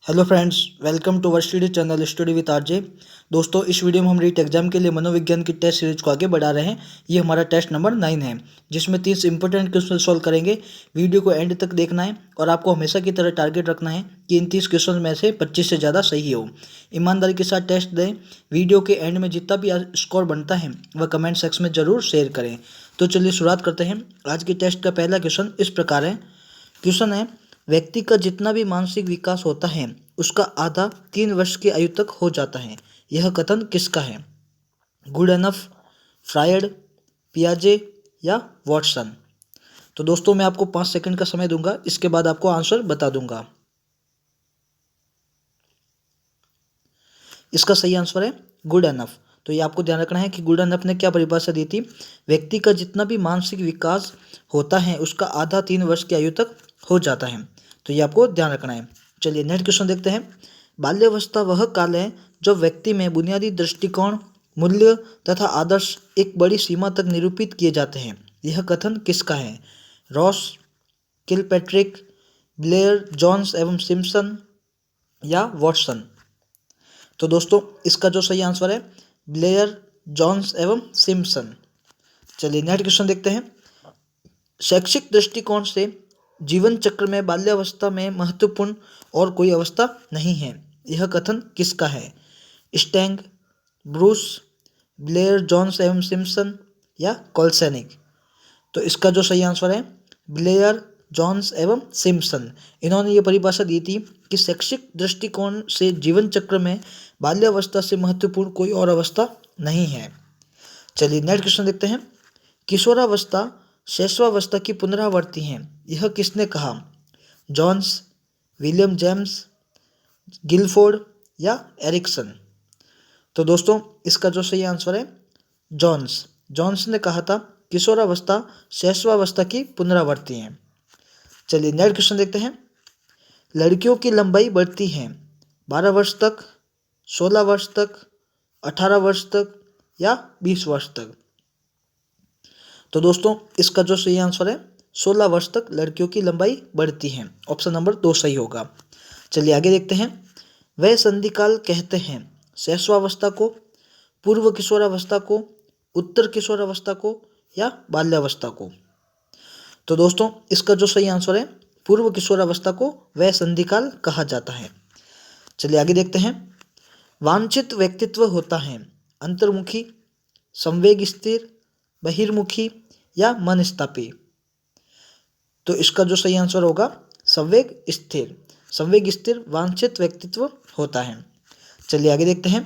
Hello friends, welcome to our study channel study with RJ. दोस्तों, इस video में हम रीट एग्जाम के लिए मनोविज्ञान की टेस्ट सीरीज को आगे बढ़ा रहे हैं। ये हमारा टेस्ट नंबर 9 है, जिसमें 30 इंपॉर्टेंट क्वेश्चन सॉल्व करेंगे। वीडियो को एंड तक देखना है और आपको हमेशा की तरह टारगेट रखना है कि इन 30 क्वेश्चन में से 25 से ज़्यादा सही हो। ईमानदारी के साथ टेस्ट दें। वीडियो के एंड में जितना भी स्कोर बनता है वह कमेंट सेक्शन में ज़रूर शेयर करें। तो चलिए शुरुआत करते हैं। आज के टेस्ट का पहला क्वेश्चन इस प्रकार है। क्वेश्चन है, व्यक्ति का जितना भी मानसिक विकास होता है उसका आधा 3 वर्ष की आयु तक हो जाता है। यह कथन किसका है? गुड एनफ, फ्रायड, पियाजे या वॉटसन? तो दोस्तों, मैं आपको 5 सेकंड का समय दूंगा, इसके बाद आपको आंसर बता दूंगा। इसका सही आंसर है गुड एनफ। तो ये आपको ध्यान रखना है कि गुड एनफ ने क्या परिभाषा दी थी। व्यक्ति का जितना भी मानसिक विकास होता है उसका आधा 3 वर्ष की आयु तक हो जाता है। तो ये आपको ध्यान रखना है। चलिए नेक्स्ट क्वेश्चन देखते हैं। बाल्यावस्था वह काल है जब व्यक्ति में बुनियादी दृष्टिकोण, मूल्य तथा आदर्श एक बड़ी सीमा तक निरूपित किए जाते हैं। यह कथन किसका है? रॉस, किलपैट्रिक, ब्लेयर, जॉन्स एवं सिम्पसन या वॉटसन? तो दोस्तों, इसका जो सही आंसर है ब्लेयर, जॉन्स एवं सिम्पसन। चलिए नेक्स्ट क्वेश्चन देखते हैं। शैक्षिक दृष्टिकोण से जीवन चक्र में बाल्यावस्था में महत्वपूर्ण और कोई अवस्था नहीं है। यह कथन किसका है? स्टैंग, ब्रूस, ब्लेयर, जॉन्स एवं सिम्पसन या कॉल्सेनिक? तो इसका जो सही आंसर है ब्लेयर, जॉन्स एवं सिम्पसन। इन्होंने ये परिभाषा दी थी कि शैक्षिक दृष्टिकोण से जीवन चक्र में बाल्यावस्था से महत्वपूर्ण कोई और अवस्था नहीं है। चलिए नेक्स्ट क्वेश्चन देखते हैं। किशोरावस्था शैशवावस्था की पुनरावृत्ति है। यह किसने कहा? जॉन्स, विलियम जेम्स, गिलफोर्ड या एरिक्सन? तो दोस्तों, इसका जो सही आंसर है जॉन्स ने कहा था किशोरावस्था शैशवावस्था की पुनरावृत्ति है। चलिए नेक्स्ट क्वेश्चन देखते हैं। लड़कियों की लंबाई बढ़ती है 12 वर्ष तक, 16 वर्ष तक, 18 वर्ष तक या 20 वर्ष तक? तो दोस्तों, इसका जो सही आंसर है 16 वर्ष तक लड़कियों की लंबाई बढ़ती है। ऑप्शन नंबर 2 सही होगा। चलिए आगे देखते हैं। वह संधिकाल कहते हैं शैशवावस्था को, पूर्व किशोरावस्था को, उत्तर किशोरावस्था को या बाल्यावस्था को? तो दोस्तों, इसका जो सही आंसर है पूर्व किशोरावस्था को वह संधिकाल कहा जाता है। चलिए आगे देखते हैं। वांछित व्यक्तित्व होता है अंतर्मुखी, संवेग स्थिर, बहिर्मुखी या मनस्तापी? तो इसका जो सही आंसर होगा संवेग स्थिर। संवेग स्थिर वांछित व्यक्तित्व होता है। चलिए आगे देखते हैं।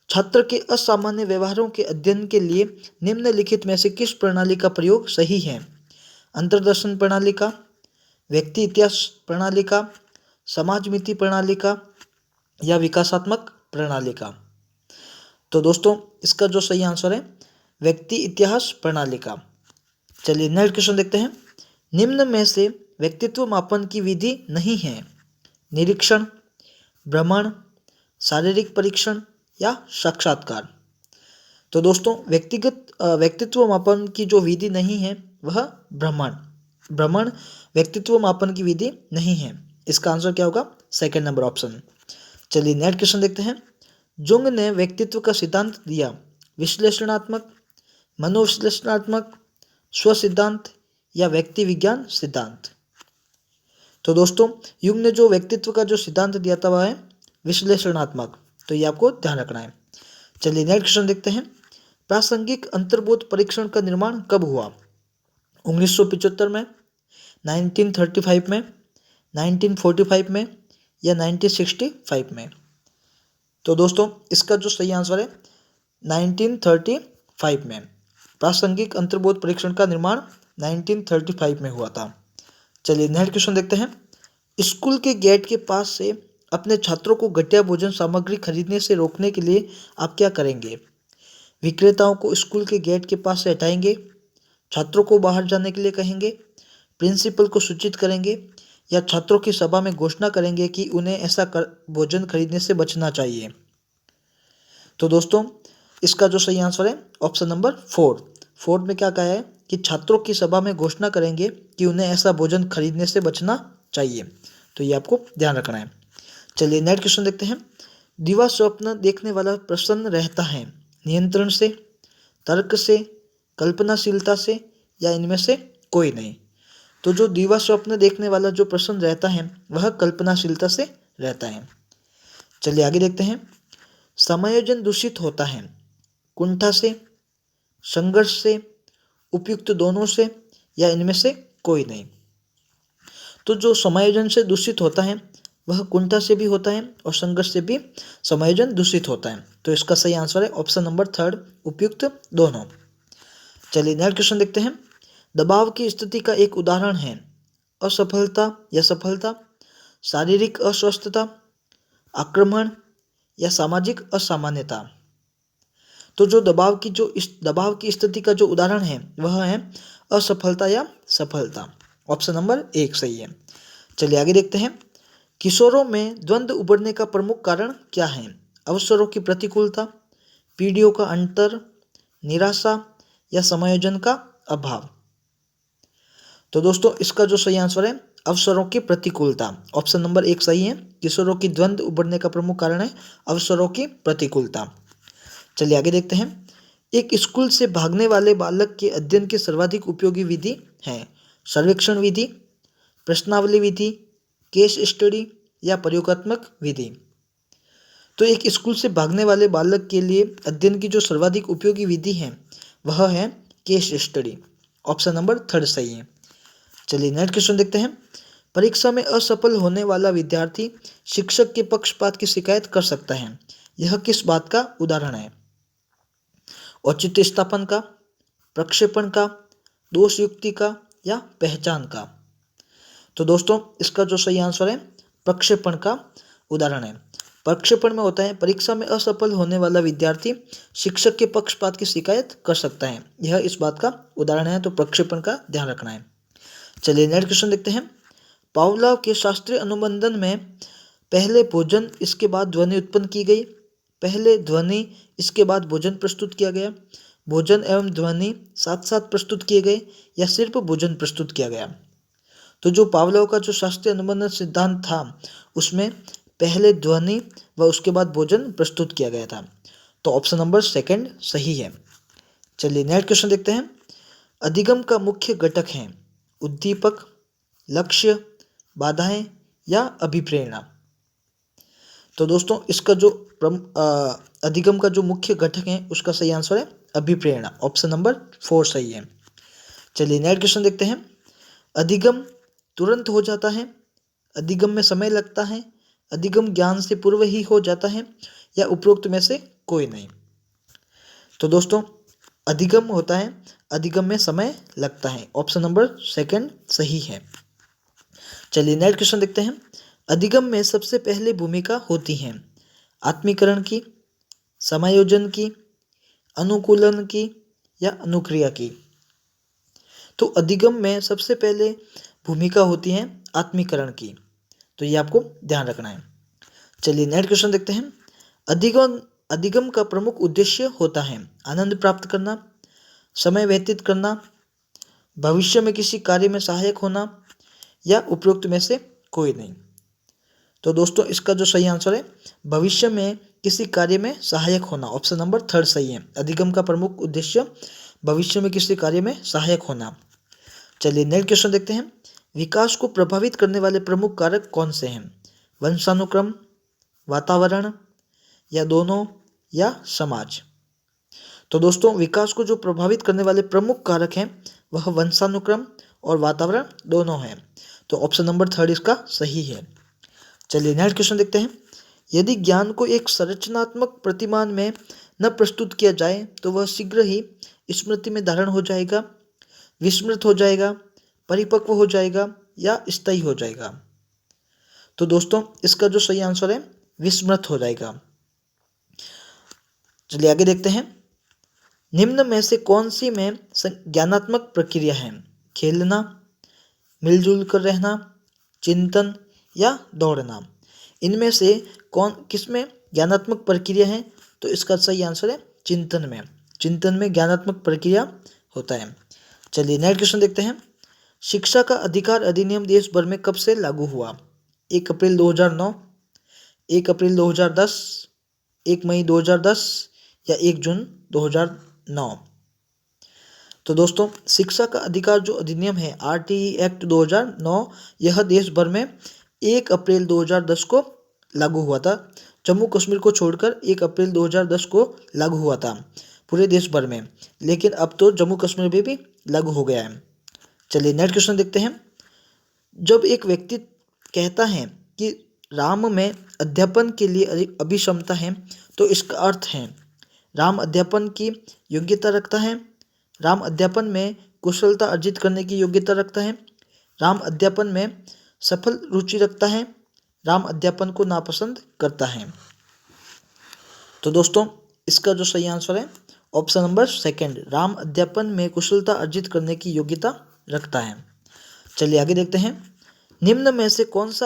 छात्र के असामान्य व्यवहारों के अध्ययन के लिए निम्नलिखित में से किस प्रणाली का प्रयोग सही है? अंतर्दर्शन प्रणाली का, व्यक्ति इतिहास प्रणाली का, समाजमिति प्रणाली का या विकासात्मक प्रणाली का? तो दोस्तों, इसका जो सही आंसर है व्यक्ति इतिहास प्रणाली का। चलिए नेक्स्ट क्वेश्चन देखते हैं। निम्न में से व्यक्तित्व मापन की विधि नहीं है। निरीक्षण, भ्रमण, शारीरिक परीक्षण या साक्षात्कार? तो दोस्तों, व्यक्तित्व मापन की जो विधि नहीं है वह भ्रमण व्यक्तित्व मापन की विधि नहीं है। इसका आंसर क्या होगा? Second number option. चलिए नेक्स्ट क्वेश्चन देखते हैं। जुंग ने व्यक्तित्व का सिद्धांत दिया। विश्लेषणात्मक, मनोविश्लेषणात्मक, स्व सिद्धांत या व्यक्ति विज्ञान सिद्धांत? तो दोस्तों, युंग ने जो व्यक्तित्व का जो सिद्धांत दिया था वह है विश्लेषणात्मक। तो ये आपको ध्यान रखना है। चलिए नेक्स्ट क्वेश्चन देखते हैं। प्रासंगिक अंतर्बोध परीक्षण का निर्माण कब हुआ? 1975 में, 1935 में, 1945 में या 1965 में? तो दोस्तों, इसका जो सही आंसर है 1935 में। प्रासंगिक अंतर्बोध परीक्षण का निर्माण 1935 में हुआ था। चलिए नेक्स्ट क्वेश्चन देखते हैं। स्कूल के गेट के पास से अपने छात्रों को घटिया भोजन सामग्री खरीदने से रोकने के लिए आप क्या करेंगे? विक्रेताओं को स्कूल के गेट के पास से हटाएंगे, छात्रों को बाहर जाने के लिए कहेंगे, प्रिंसिपल को सूचित करेंगे या छात्रों की सभा में घोषणा करेंगे कि उन्हें ऐसा भोजन खरीदने से बचना चाहिए? तो दोस्तों, इसका जो सही आंसर है ऑप्शन नंबर 4 में क्या कहा है कि छात्रों की सभा में घोषणा करेंगे कि उन्हें ऐसा भोजन खरीदने से बचना चाहिए। तो ये आपको ध्यान रखना है। चलिए नेक्स्ट क्वेश्चन देखते हैं। दिवा स्वप्न देखने वाला प्रसन्न रहता है नियंत्रण से, तर्क से, कल्पनाशीलता से या इनमें से कोई नहीं। तो जो दिवा स्वप्न देखने वाला जो प्रसन्न रहता है वह कल्पनाशीलता से रहता है। चलिए आगे देखते हैं। समायोजन दूषित होता है कुंठा से, संघर्ष से, उपयुक्त दोनों से या इनमें से कोई नहीं। तो जो समायोजन से दूषित होता है वह कुंठा से भी होता है और संघर्ष से भी समायोजन दूषित होता है। तो इसका सही आंसर है ऑप्शन नंबर 3 उपयुक्त दोनों। चलिए नेक्स्ट क्वेश्चन देखते हैं। दबाव की स्थिति का एक उदाहरण है असफलता या सफलता, शारीरिक अस्वस्थता, आक्रमण या सामाजिक असामान्यता। तो जो दबाव की स्थिति का जो उदाहरण है वह है असफलता या सफलता। ऑप्शन नंबर 1 सही है। चलिए आगे देखते हैं। किशोरों में द्वंद्व उभरने का प्रमुख कारण क्या है? अवसरों की प्रतिकूलता, पीढ़ियों का अंतर, निराशा या समायोजन का अभाव। तो दोस्तों इसका जो सही आंसर है अवसरों की प्रतिकूलता। ऑप्शन नंबर 1 सही है। किशोरों की द्वंद्व उभरने का प्रमुख कारण है अवसरों की प्रतिकूलता। चलिए आगे देखते हैं। एक स्कूल से भागने वाले बालक के अध्ययन की सर्वाधिक उपयोगी विधि है सर्वेक्षण विधि, प्रश्नावली विधि, केस स्टडी या प्रयोगात्मक विधि। तो एक स्कूल से भागने वाले बालक के लिए अध्ययन की जो सर्वाधिक उपयोगी विधि है वह है केस स्टडी। ऑप्शन नंबर 3 सही है। चलिए नेक्स्ट क्वेश्चन देखते हैं। परीक्षा में असफल होने वाला विद्यार्थी शिक्षक के पक्षपात की शिकायत कर सकता है। यह किस बात का उदाहरण है? औचित्य स्थापन का, प्रक्षेपण का, दोष युक्ति का या पहचान का। तो दोस्तों इसका जो सही आंसर है प्रक्षेपण का उदाहरण है। प्रक्षेपण में होता है परीक्षा में असफल होने वाला विद्यार्थी शिक्षक के पक्षपात की शिकायत कर सकता है। यह इस बात का उदाहरण है, तो प्रक्षेपण का ध्यान रखना है। चलिए नेक्स्ट क्वेश्चन देखते हैं। पावलोव के शास्त्रीय अनुबंधन में पहले भोजन इसके बाद ध्वनि उत्पन्न की गई, पहले ध्वनि इसके बाद भोजन प्रस्तुत किया गया, भोजन एवं ध्वनि साथ साथ प्रस्तुत किए गए या सिर्फ भोजन प्रस्तुत किया गया। तो जो पावलोव का जो शास्त्रीय अनुबंधन सिद्धांत था उसमें पहले ध्वनि व उसके बाद भोजन प्रस्तुत किया गया था। तो ऑप्शन नंबर 2 सही है। चलिए नेक्स्ट क्वेश्चन देखते हैं। अधिगम का मुख्य घटक है उद्दीपक, लक्ष्य, बाधाएं या अभिप्रेरणा। तो दोस्तों इसका जो अधिगम का जो मुख्य घटक है उसका सही आंसर है अभिप्रेरणा। ऑप्शन नंबर 4 सही है। चलिए नेक्स्ट क्वेश्चन देखते हैं। अधिगम तुरंत हो जाता है, अधिगम में समय लगता है, अधिगम ज्ञान से पूर्व ही हो जाता है या उपरोक्त में से कोई नहीं। तो दोस्तों अधिगम होता है, अधिगम में समय लगता है। ऑप्शन नंबर 2 सही है। चलिए नेक्स्ट क्वेश्चन देखते हैं। अधिगम में सबसे पहले भूमिका होती है आत्मीकरण की, समायोजन की, अनुकूलन की या अनुक्रिया की। तो अधिगम में सबसे पहले भूमिका होती है आत्मीकरण की, तो ये आपको ध्यान रखना है। चलिए नेक्स्ट क्वेश्चन देखते हैं। अधिगम का प्रमुख उद्देश्य होता है आनंद प्राप्त करना, समय व्यतीत करना, भविष्य में किसी कार्य में सहायक होना या उपरोक्त में से कोई नहीं। तो दोस्तों इसका जो सही आंसर है भविष्य में किसी कार्य में सहायक होना। ऑप्शन नंबर 3 सही है। अधिगम का प्रमुख उद्देश्य भविष्य में किसी कार्य में सहायक होना। चलिए नेक्स्ट क्वेश्चन देखते हैं। विकास को प्रभावित करने वाले प्रमुख कारक कौन से हैं? वंशानुक्रम, वातावरण या दोनों या समाज। तो दोस्तों विकास को जो प्रभावित करने वाले प्रमुख कारक हैं वह वंशानुक्रम और वातावरण दोनों हैं। तो ऑप्शन नंबर 3 इसका सही है। चलिए नेक्स्ट क्वेश्चन देखते हैं। यदि ज्ञान को एक संरचनात्मक प्रतिमान में न प्रस्तुत किया जाए तो वह शीघ्र ही स्मृति में धारण हो जाएगा, विस्मृत हो जाएगा, परिपक्व हो जाएगा या स्थायी हो जाएगा। तो दोस्तों इसका जो सही आंसर है विस्मृत हो जाएगा। चलिए आगे देखते हैं। निम्न में से कौन सी में ज्ञानात्मक प्रक्रिया है? खेलना, मिलजुल कर रहना, चिंतन या दौड़ना। इनमें से किसमें ज्ञानात्मक प्रक्रिया है? तो इसका सही आंसर है चिंतन में। चिंतन में ज्ञानात्मक प्रक्रिया होता है। चलिए नेक्स्ट क्वेश्चन देखते हैं। शिक्षा का अधिकार अधिनियम देश भर में कब से लागू हुआ? 1 अप्रैल 2009, 1 अप्रैल 2010, 1 मई 2010 या 1 जून 2009। तो दोस्तों शिक्षा का अधिकार जो अधिनियम है RTE एक्ट 2009, यह देश भर में 1 अप्रैल 2010 को लागू हुआ था। जम्मू कश्मीर को छोड़कर 1 अप्रैल 2010 को लागू हुआ था पूरे देश भर में, लेकिन अब तो जम्मू कश्मीर में भी लागू हो गया है। चलिए नेक्स्ट क्वेश्चन देखते हैं। जब एक व्यक्ति कहता है कि राम में अध्यापन के लिए अभिक्षमता है, तो इसका अर्थ है राम अध्यापन की योग्यता रखता है, राम अध्यापन में कुशलता अर्जित करने की योग्यता रखता है, राम अध्यापन में सफल रुचि रखता है, राम अध्यापन को नापसंद करता है। तो दोस्तों इसका जो सही आंसर है ऑप्शन नंबर सेकंड, राम अध्यापन में कुशलता अर्जित करने की योग्यता रखता है। चलिए आगे देखते हैं। निम्न में से कौन सा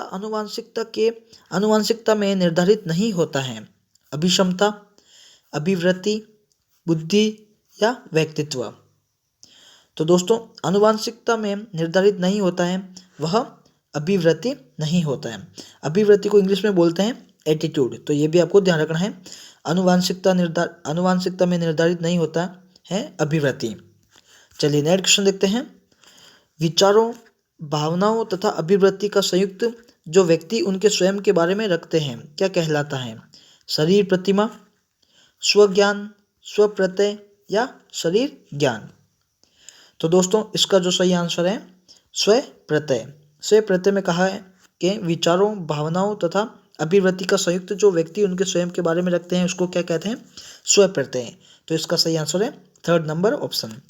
आनुवांशिकता में निर्धारित नहीं होता है? अभिक्षमता, अभिवृत्ति, बुद्धि या व्यक्तित्व। तो दोस्तों आनुवांशिकता में निर्धारित नहीं होता है वह अभिवृत्ति नहीं होता है। अभिवृत्ति को इंग्लिश में बोलते हैं एटीट्यूड, तो ये भी आपको ध्यान रखना है। आनुवांशिकता में निर्धारित नहीं होता है अभिवृत्ति। चलिए नेक्स्ट क्वेश्चन देखते हैं। विचारों, भावनाओं तथा अभिवृत्ति का संयुक्त जो व्यक्ति उनके स्वयं के बारे में रखते हैं क्या कहलाता है? शरीर प्रतिमा, स्वज्ञान, स्वप्रत्यय या शरीर ज्ञान। तो दोस्तों इसका जो सही आंसर है स्वप्रत्यय। स्वप्रत्यय में कहा है कि विचारों, भावनाओं तथा अभिवृत्ति का संयुक्त जो व्यक्ति उनके स्वयं के बारे में रखते हैं उसको क्या कहते हैं? स्वप्रत्यय। तो इसका सही आंसर है थर्ड नंबर ऑप्शन।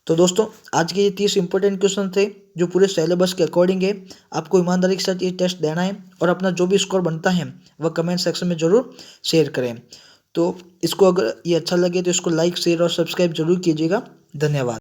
तो दोस्तों आज के ये 30 इंपॉर्टेंट क्वेश्चन थे जो पूरे सिलेबस के अकॉर्डिंग है। आपको ईमानदारी के साथ ये टेस्ट देना है और अपना जो भी स्कोर बनता है वह कमेंट सेक्शन में ज़रूर शेयर करें। तो इसको अगर ये अच्छा लगे तो इसको लाइक, शेयर और सब्सक्राइब जरूर कीजिएगा। धन्यवाद।